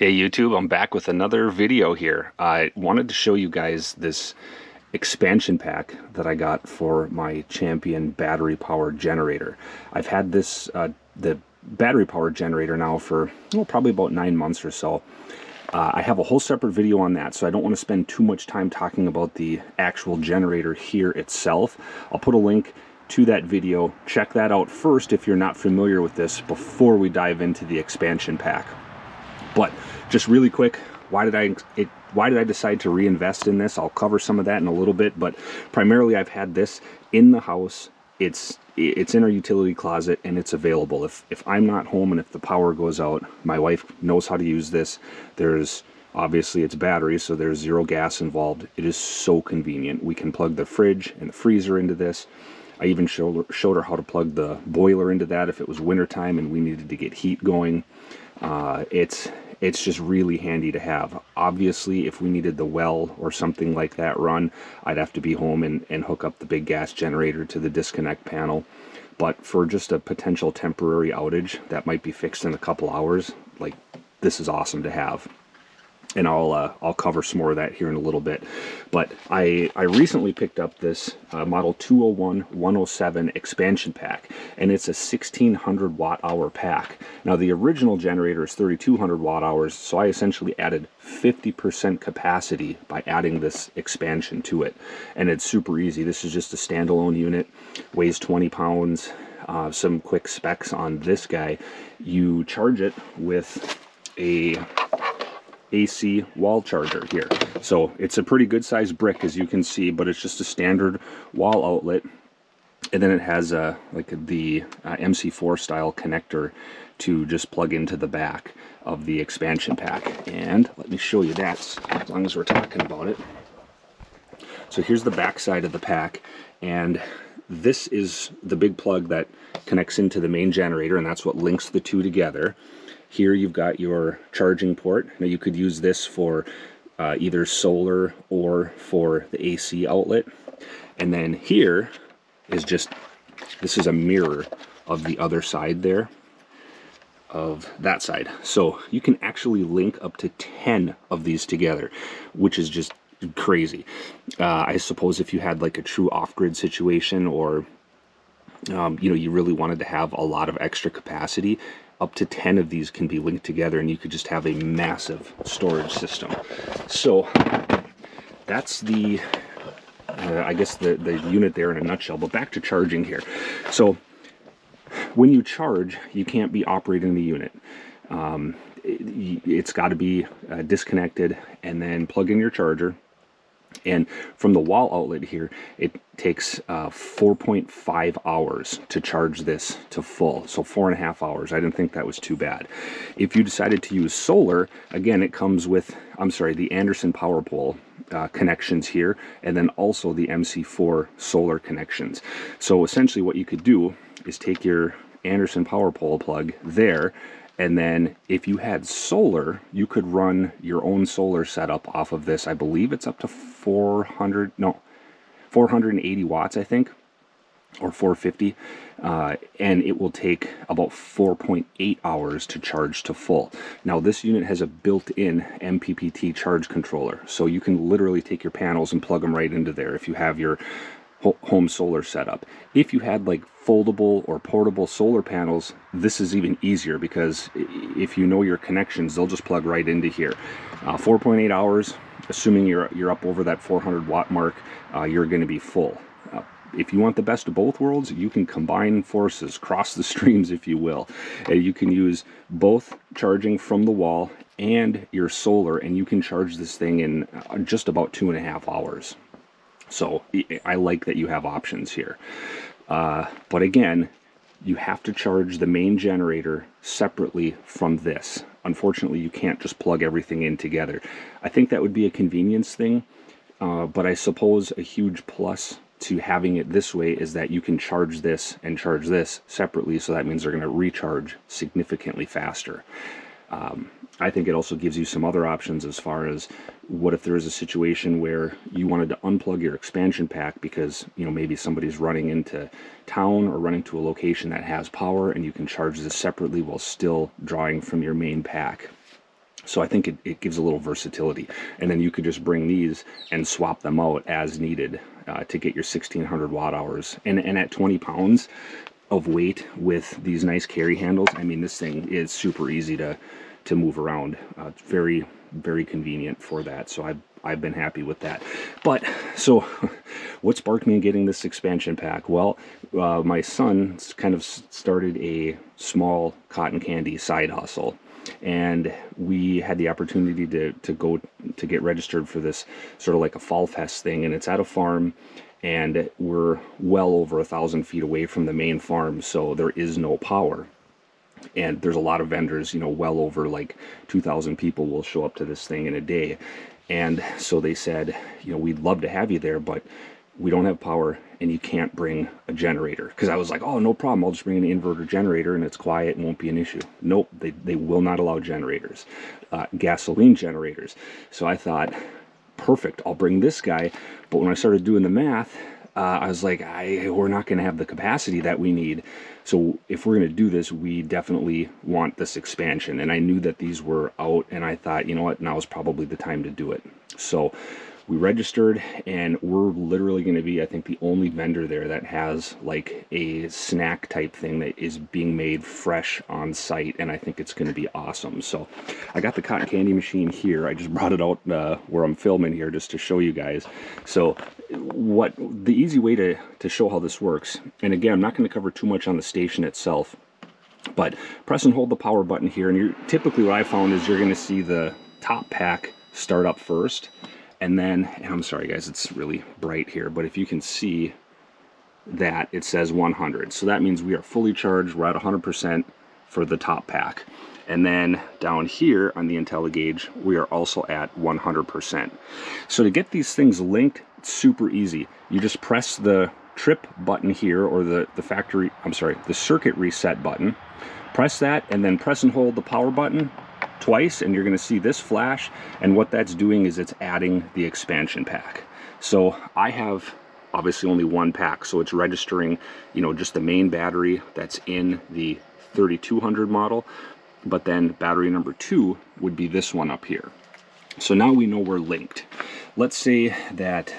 Hey YouTube, I'm back with another video here. I wanted to show you guys this expansion pack that I got for my Champion battery powered generator. I've had this, the battery powered generator now for probably about 9 months or so. I have a whole separate video on that, so I don't want to spend too much time talking about the actual generator here itself. I'll put a link to that video. Check that out first if you're not familiar with this before we dive into the expansion pack. But just really quick, why did I decide to reinvest in this? I'll cover some of that in a little bit, but primarily I've had this in the house. It's in our utility closet and it's available. If I'm not home and if the power goes out, my wife knows how to use this. There's obviously it's battery, so there's zero gas involved. It is so convenient. We can plug the fridge and the freezer into this. I even showed her how to plug the boiler into that if it was wintertime and we needed to get heat going. It's just really handy to have. Obviously, if we needed the well or something like that run, I'd have to be home and hook up the big gas generator to the disconnect panel. But for just a potential temporary outage that might be fixed in a couple hours, like, this is awesome to have. And I'll cover some more of that here in a little bit. But I recently picked up this model 201-107 expansion pack, and it's a 1600 watt hour pack. Now the original generator is 3200 watt hours, so I essentially added 50% capacity by adding this expansion to it. And it's super easy. This is just a standalone unit, weighs 20 pounds. Some quick specs on this guy. You charge it with a AC wall charger here. So it's a pretty good sized brick, as you can see, but it's just a standard wall outlet. And then it has like the MC4 style connector to just plug into the back of the expansion pack. And let me show you that as long as we're talking about it. So here's the back side of the pack, and this is the big plug that connects into the main generator, and that's what links the two together. Here you've got your charging port. Now you could use this for either solar or for the AC outlet. And then here is this is a mirror of the other side there, of that side. So you can actually link up to 10 of these together, which is just crazy. I suppose if you had like a true off-grid situation, or you really wanted to have a lot of extra capacity, up to 10 of these can be linked together and you could just have a massive storage system. So that's the I guess the unit there in a nutshell. But back to charging here. So when you charge, you can't be operating the unit. It's got to be disconnected and then plug in your charger. And from the wall outlet here, it takes 4.5 hours to charge this to full. So 4.5 hours. I didn't think that was too bad. If you decided to use solar, again, it comes with, the Anderson power pole connections here, and then also the MC4 solar connections. So essentially what you could do is take your Anderson power pole plug there, and then if you had solar, you could run your own solar setup off of this. I believe it's up to 480 watts, I think, or 450. And it will take about 4.8 hours to charge to full. Now this unit has a built-in MPPT charge controller. So you can literally take your panels and plug them right into there if you have your home solar setup. If you had like foldable or portable solar panels, this is even easier, because if you know your connections, they'll just plug right into here. 4.8 hours, assuming you're up over that 400 watt mark, you're going to be full. If you want the best of both worlds, you can combine forces, cross the streams, if you will. You can use both charging from the wall and your solar, and you can charge this thing in just about 2.5 hours. So I like that you have options here. But again, you have to charge the main generator separately from this. Unfortunately, you can't just plug everything in together. I think that would be a convenience thing, but I suppose a huge plus to having it this way is that you can charge this and charge this separately, so that means they're going to recharge significantly faster. I think it also gives you some other options, as far as what if there is a situation where you wanted to unplug your expansion pack because maybe somebody's running into town or running to a location that has power, and you can charge this separately while still drawing from your main pack. So I think it gives a little versatility. And then you could just bring these and swap them out as needed to get your 1600 watt hours. And at 20 pounds of weight with these nice carry handles, I mean, this thing is super easy to move around. It's very, very convenient for that. So I've been happy with that. But so what sparked me in getting this expansion pack? Well, my son kind of started a small cotton candy side hustle, and we had the opportunity to go to get registered for this sort of like a fall fest thing, and it's at a farm, and we're well over 1,000 feet away from the main farm, so there is no power. And there's a lot of vendors, you know, well over like 2,000 people will show up to this thing in a day. And so they said, you know, we'd love to have you there, but we don't have power and you can't bring a generator. Because I was like, oh, no problem, I'll just bring an inverter generator and it's quiet and won't be an issue. Nope, they will not allow generators, gasoline generators. So I thought, perfect, I'll bring this guy. But when I started doing the math, I was like, we're not going to have the capacity that we need. So if we're going to do this, we definitely want this expansion. And I knew that these were out, and I thought, you know what, now is probably the time to do it. So we registered, and we're literally going to be, I think, the only vendor there that has like a snack type thing that is being made fresh on site, and I think it's going to be awesome. So I got the cotton candy machine here. I just brought it out where I'm filming here just to show you guys. So what the easy way to show how this works, and again, I'm not going to cover too much on the station itself, but press and hold the power button here, and typically what I found is you're going to see the top pack start up first. And then, and I'm sorry guys, it's really bright here, but if you can see that, it says 100. So that means we are fully charged. We're at 100% for the top pack. And then down here on the IntelliGauge, we are also at 100%. So to get these things linked, it's super easy. You just press the trip button here, or the circuit reset button. Press that, and then press and hold the power button twice, and you're going to see this flash, and what that's doing is it's adding the expansion pack. So I have obviously only one pack, so it's registering, you know, just the main battery that's in the 3200 model, but then battery number 2 would be this one up here. So now we know we're linked. Let's say that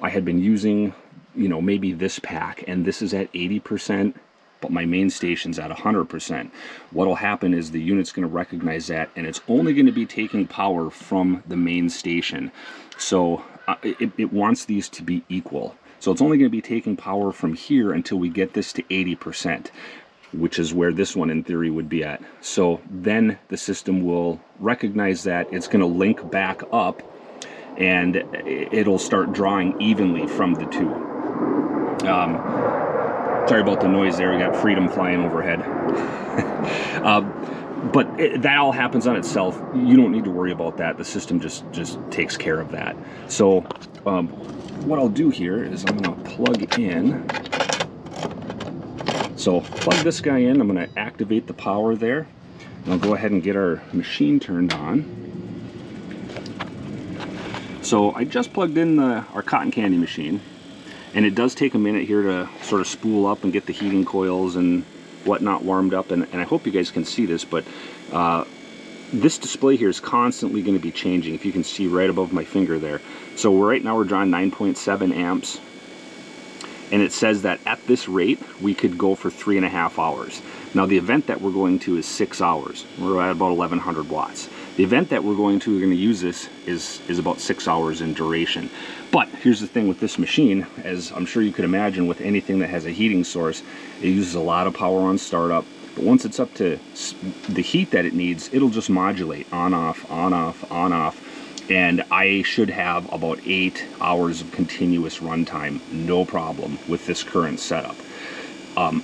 I had been using, you know, maybe this pack, and this is at 80%, but my main station's at 100%. What'll happen is the unit's going to recognize that, and it's only going to be taking power from the main station. So it wants these to be equal. So it's only going to be taking power from here until we get this to 80%, which is where this one in theory would be at. So then the system will recognize that, it's going to link back up, and it'll start drawing evenly from the two. Sorry about the noise there, we got Freedom flying overhead. But that all happens on itself. You don't need to worry about that. The system just takes care of that. So what I'll do here is I'm going to plug in. So plug this guy in, I'm going to activate the power there. And I'll go ahead and get our machine turned on. So I just plugged in our cotton candy machine. And it does take a minute here to sort of spool up and get the heating coils and whatnot warmed up. And I hope you guys can see this, but this display here is constantly going to be changing, if you can see right above my finger there. So right now we're drawing 9.7 amps. And it says that at this rate, we could go for 3.5 hours. Now the event that we're going to is 6 hours. We're at about 1100 watts. The event that we're going to use this is about 6 hours in duration. But here's the thing with this machine, as I'm sure you could imagine with anything that has a heating source, it uses a lot of power on startup. But once it's up to the heat that it needs, it'll just modulate on, off, on, off, on, off. And I should have about 8 hours of continuous runtime, no problem, with this current setup.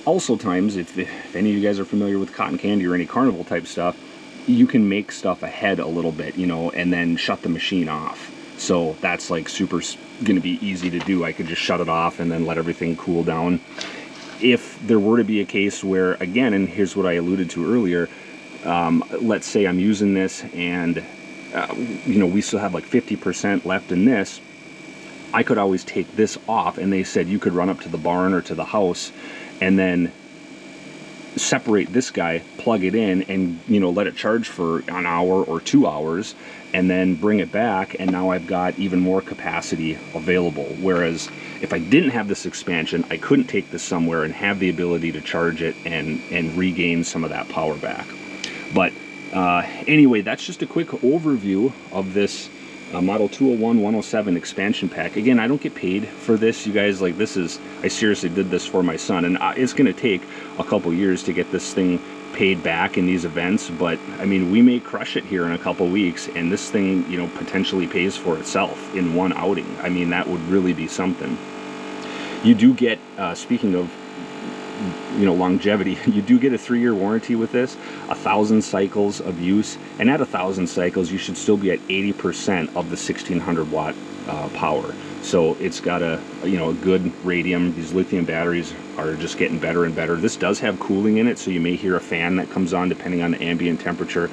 Also times, if any of you guys are familiar with cotton candy or any carnival type stuff, you can make stuff ahead a little bit, you know, and then shut the machine off. So that's like super gonna be easy to do. I could just shut it off and then let everything cool down. If there were to be a case where, again, and here's what I alluded to earlier, let's say I'm using this and you know, we still have like 50% left in this, I could always take this off, and they said you could run up to the barn or to the house and then separate this guy, plug it in, and let it charge for an hour or 2 hours, and then bring it back, and now I've got even more capacity available. Whereas if I didn't have this expansion, I couldn't take this somewhere and have the ability to charge it and regain some of that power back. But anyway, that's just a quick overview of this Model 201-107 expansion pack. Again, I don't get paid for this, you guys. Like, this is, I seriously did this for my son, and it's going to take a couple years to get this thing paid back in these events, but I mean, we may crush it here in a couple weeks, and this thing, potentially pays for itself in one outing. I mean, that would really be something. You do get, speaking of longevity, you do get a 3-year warranty with this, 1,000 cycles of use, and at 1,000 cycles you should still be at 80% of the 1,600 watt power. So it's got a good radium. These lithium batteries are just getting better and better. This does have cooling in it, so you may hear a fan that comes on depending on the ambient temperature.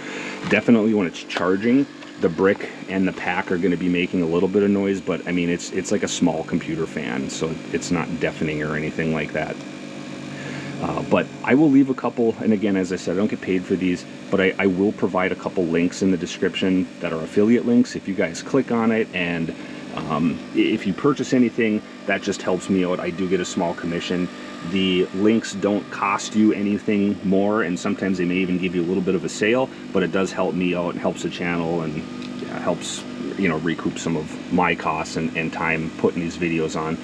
Definitely when it's charging, the brick and the pack are going to be making a little bit of noise, but I mean, it's like a small computer fan, so it's not deafening or anything like that. But I will leave a couple, and again, as I said, I don't get paid for these, but I will provide a couple links in the description that are affiliate links. If you guys click on it, and if you purchase anything, that just helps me out. I do get a small commission. The links don't cost you anything more, and sometimes they may even give you a little bit of a sale, but it does help me out and helps the channel, and helps recoup some of my costs and time putting these videos on.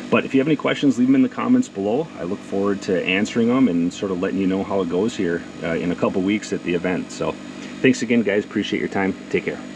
But if you have any questions, leave them in the comments below. I look forward to answering them and sort of letting you know how it goes here in a couple weeks at the event. So thanks again, guys. Appreciate your time. Take care.